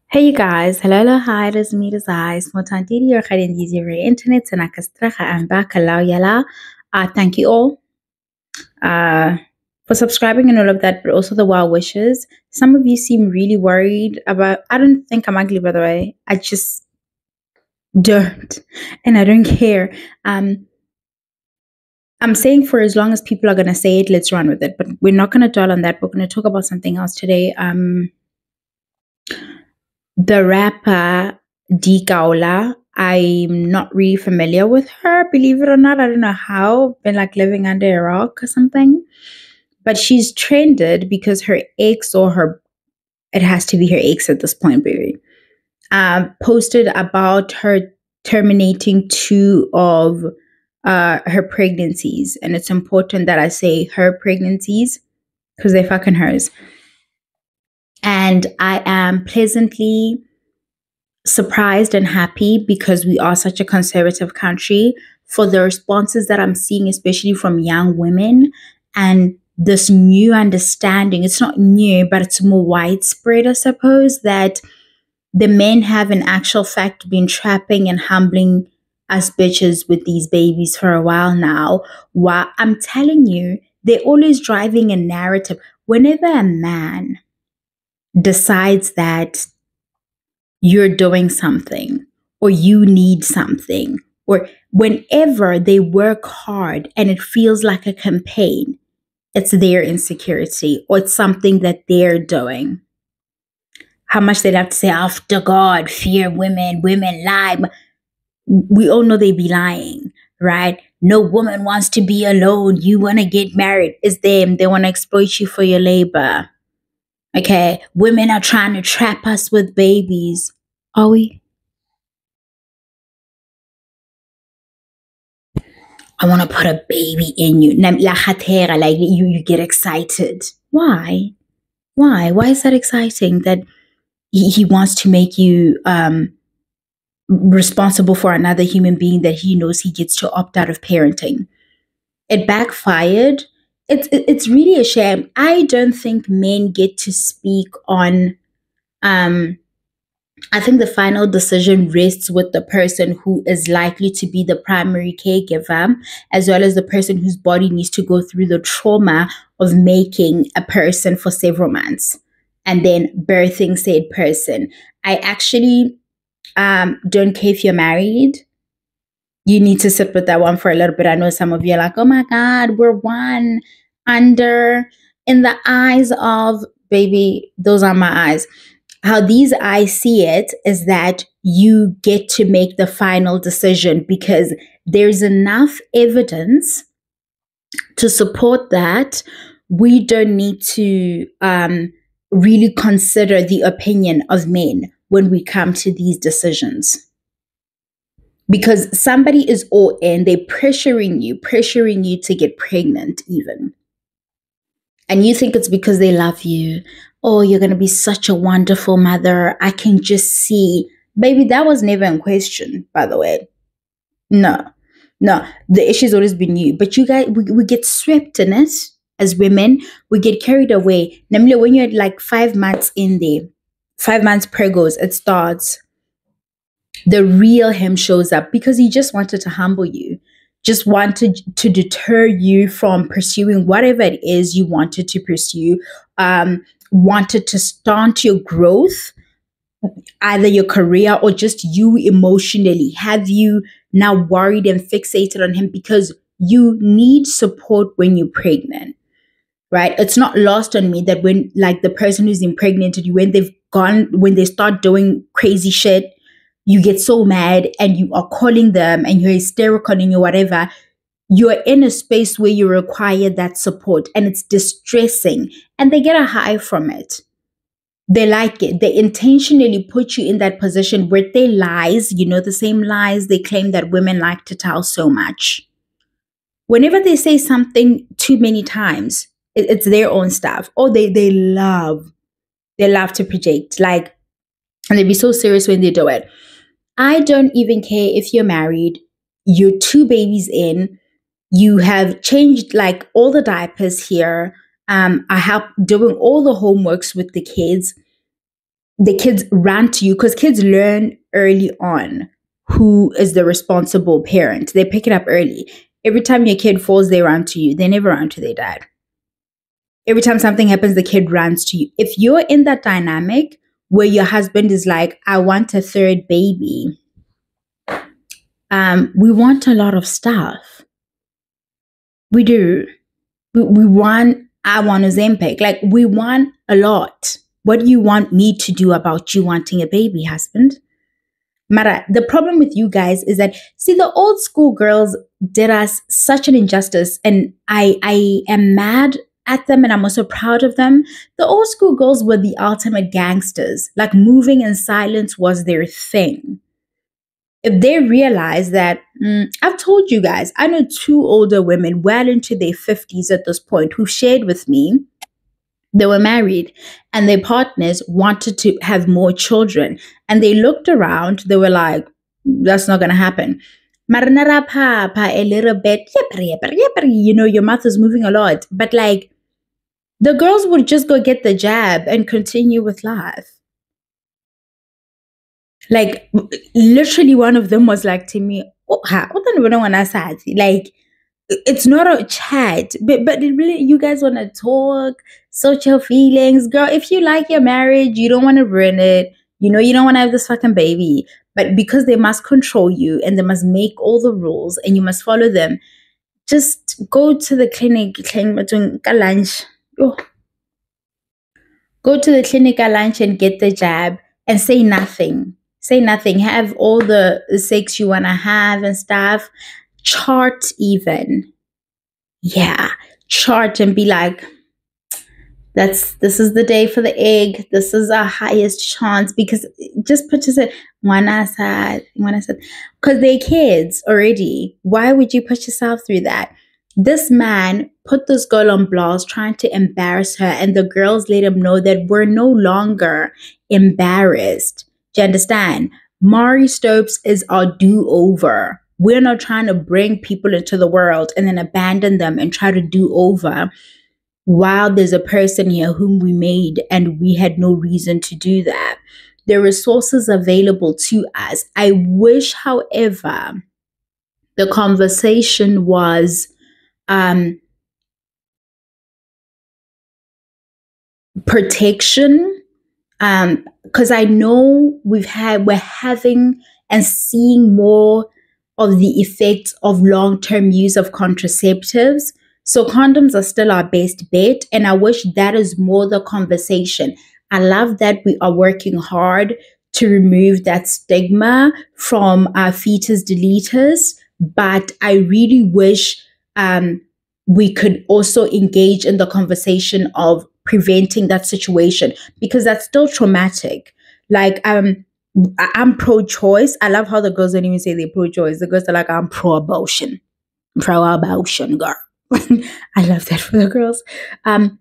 Hey you guys, hello, hi, this is me, this is Motantidi or Khadindizi Ray Internet, and I'm back. Hello, yala. Thank you all for subscribing and all of that, but also the well wishes. Some of you seem really worried about, I don't think I'm ugly, by the way. I just don't, and I don't care. I'm saying for as long as people are going to say it, let's run with it, but we're not going to dwell on that. We're going to talk about something else today. The rapper Dee Koala, I'm not really familiar with her, believe it or not. I don't know how. Been like living under a rock or something. But she's trended because her ex or her, it has to be her ex at this point, baby, posted about her terminating two of her pregnancies. And it's important that I say her pregnancies because they're fucking hers. And I am pleasantly surprised and happy because we are such a conservative country for the responses that I'm seeing, especially from young women, and this new understanding. It's not new, but it's more widespread, I suppose, that the men have in actual fact been trapping and humbling us bitches with these babies for a while now. While I'm telling you, they're always driving a narrative. Whenever a man decides that you're doing something or you need something, or whenever they work hard and it feels like a campaign, it's their insecurity or it's something that they're doing. How much they'd have to say, after God, fear women, women lie. We all know they be lying, right? No woman wants to be alone. You want to get married. It's them. They want to exploit you for your labor. Okay. Women are trying to trap us with babies. Are we? I want to put a baby in you. Like you get excited. Why? Why? Why is that exciting? That he wants to make you responsible for another human being that he knows he gets to opt out of parenting. It backfired. It's really a shame. I don't think men get to speak on I think the final decision rests with the person who is likely to be the primary caregiver, as well as the person whose body needs to go through the trauma of making a person for several months and then birthing said person. I actually don't care if you're married. You need to sit with that one for a little bit. I know some of you are like, oh my God, we're one under. In the eyes of, baby, those are my eyes. How these eyes see it is that you get to make the final decision because there's enough evidence to support that. We don't need to really consider the opinion of men when we come to these decisions. Because somebody is all in, they're pressuring you to get pregnant, even. And you think it's because they love you. Oh, you're going to be such a wonderful mother. I can just see. Baby, that was never in question, by the way. No, the issue's always been you. But you guys, we get swept in it as women. We get carried away. Namely, when you're like 5 months in there, 5 months pregos, it starts. The real him shows up because he just wanted to humble you, just wanted to deter you from pursuing whatever it is you wanted to pursue, wanted to stunt your growth, either your career or just you emotionally. Have you now worried and fixated on him because you need support when you're pregnant, right? It's not lost on me that when like the person who's impregnated you, when they start doing crazy shit, you get so mad and you are calling them and you're hysterical and you're whatever. You're in a space where you require that support and it's distressing and they get a high from it. They like it. They intentionally put you in that position where they lies, the same lies they claim that women like to tell so much. Whenever they say something too many times, it's their own stuff. Or they love to project. Like, and they be so serious when they do it. I don't even care if you're married, you're 2 babies in, you have changed like all the diapers here. I help doing all the homeworks with the kids. the kids run to you because kids learn early on who is the responsible parent. They pick it up early. Every time your kid falls, they run to you. They never run to their dad. Every time something happens, the kid runs to you. If you're in that dynamic where your husband is like, I want a third baby, we want a lot of stuff. We do. We want, I want Ozempic. Like, we want a lot. What do you want me to do about you wanting a baby, husband? Mara, the problem with you guys is that, see, the old school girls did us such an injustice, and I am mad at them, and I'm also proud of them. The old school girls were the ultimate gangsters. Like, moving in silence was their thing. If they realize that, I've told you guys, I know two older women well into their 50s at this point who shared with me they were married and their partners wanted to have more children. And they looked around, they were like, that's not going to happen. Marinara papa a little bit, you know, your mouth is moving a lot. But like, the girls would just go get the jab and continue with life. Like, literally, one of them was like to me, oh, like, it's not a chat, but it really, you guys want to talk, sort your feelings, girl. If you like your marriage, you don't want to ruin it. You know, you don't want to have this fucking baby, but because they must control you and they must make all the rules and you must follow them, just go to the clinic, lunch. Oh. Go to the clinic at lunch and get the jab and say nothing. Say nothing. Have all the sex you want to have and stuff. Chart even. Yeah. Chart and be like, this is the day for the egg. This is our highest chance, because just put yourself one aside. Because they're kids already. Why would you put yourself through that? This man put this girl on blast trying to embarrass her, and the girls let him know that we're no longer embarrassed. Do you understand? Maury Stopes is our do-over. We're not trying to bring people into the world and then abandon them and try to do over while there's a person here whom we made and we had no reason to do that. There are resources available to us. I wish, however, the conversation was protection, because I know we're having and seeing more of the effects of long-term use of contraceptives. So condoms are still our best bet, and I wish that is more the conversation. I love that we are working hard to remove that stigma from our fetus deletus, but I really wish we could also engage in the conversation of preventing that situation, because that's still traumatic. Like, I'm pro-choice. I love how the girls don't even say they're pro-choice. The girls are like, I'm pro-abortion. Pro-abortion, girl. I love that for the girls. I'm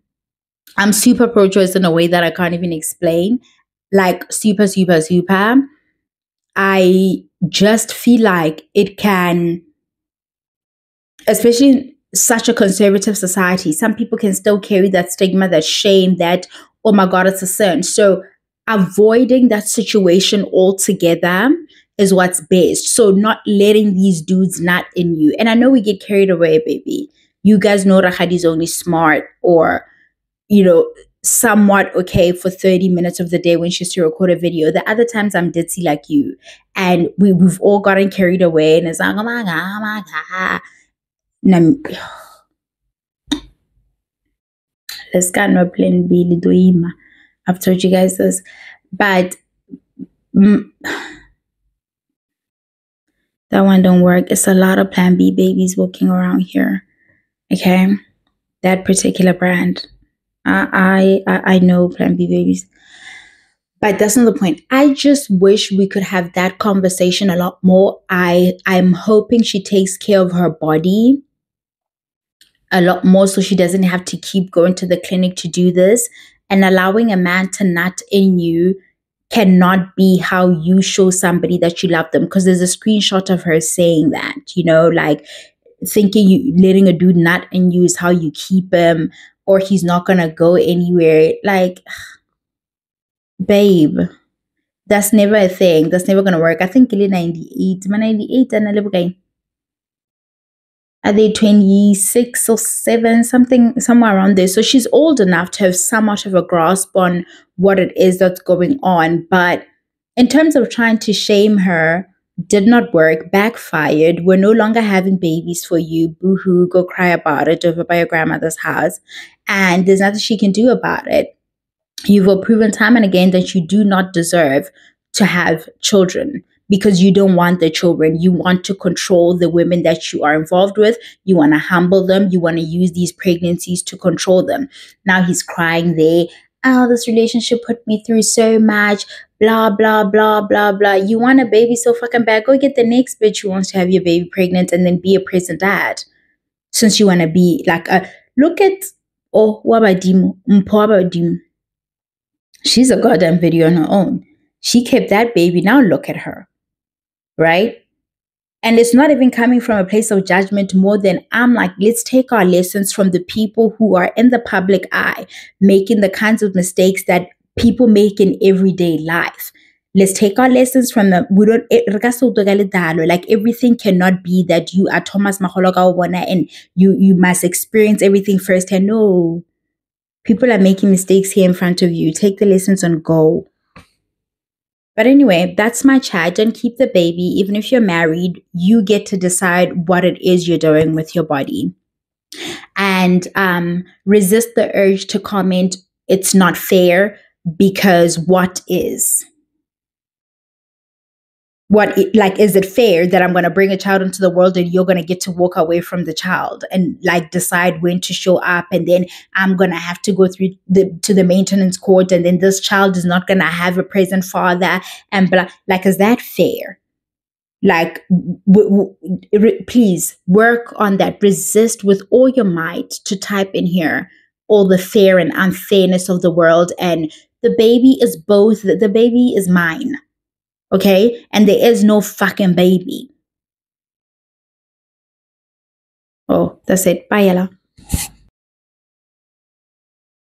super pro-choice in a way that I can't even explain. Like, super, super, super. I just feel like it can, especially in such a conservative society, some people can still carry that stigma, that shame, that, oh my God, it's a sin. So avoiding that situation altogether is what's best. So not letting these dudes nut in you. And I know we get carried away, baby. You guys know Rahadi's only smart or, you know, somewhat okay for 30 minutes of the day when she's to record a video. The other times I'm ditzy like you. And we've all gotten carried away and it's like, oh my God. Let's get no plan B. I've told you guys this. But that one don't work. It's a lot of Plan B babies walking around here. Okay, that particular brand. I know Plan B babies, but that's not the point. I just wish we could have that conversation a lot more. I'm hoping she takes care of her body a lot more, so she doesn't have to keep going to the clinic to do this. And allowing a man to nut in you cannot be how you show somebody that you love them, because there's a screenshot of her saying that, you know, like thinking you letting a dude nut in you is how you keep him, or he's not gonna go anywhere. Like, Babe, that's never a thing. That's never gonna work. I think Gilly 98. My 98 and a little guy. Are they 26 or 7, something somewhere around there? So she's old enough to have somewhat of a grasp on what it is that's going on. But in terms of trying to shame her, did not work, backfired. We're no longer having babies for you. Boo hoo, go cry about it over by your grandmother's house. And there's nothing she can do about it. You've proven time and again that you do not deserve to have children because you don't want the children. You want to control the women that you are involved with. You want to humble them. You want to use these pregnancies to control them. Now he's crying there. Oh, this relationship put me through so much. Blah, blah, blah, blah, blah. You want a baby so fucking bad. Go get the next bitch who wants to have your baby pregnant and then be a present dad. Since you want to be like a, look at, oh, Wabadimu, Mpwabadimu. She's a goddamn video on her own. She kept that baby. Now look at her. Right? And it's not even coming from a place of judgment more than I'm like, let's take our lessons from the people who are in the public eye, making the kinds of mistakes that people make in everyday life. Let's take our lessons from them. We don't like everything cannot be that you are Thomas Mahologa and you must experience everything firsthand. No. People are making mistakes here in front of you. Take the lessons and go. But anyway, that's my chat. Don't keep the baby. Even if you're married, you get to decide what it is you're doing with your body. And resist the urge to comment, it's not fair, because what is? Is it fair that I'm going to bring a child into the world and you're going to get to walk away from the child and like decide when to show up, and then I'm going to have to go through to the maintenance court, and then this child is not going to have a present father and blah. Like, is that fair? Like, please work on that. Resist with all your might to type in here all the fair and unfairness of the world. And the baby is both. The baby is mine. Okay? And there is no fucking baby. Oh, that's it. Bye, Ella.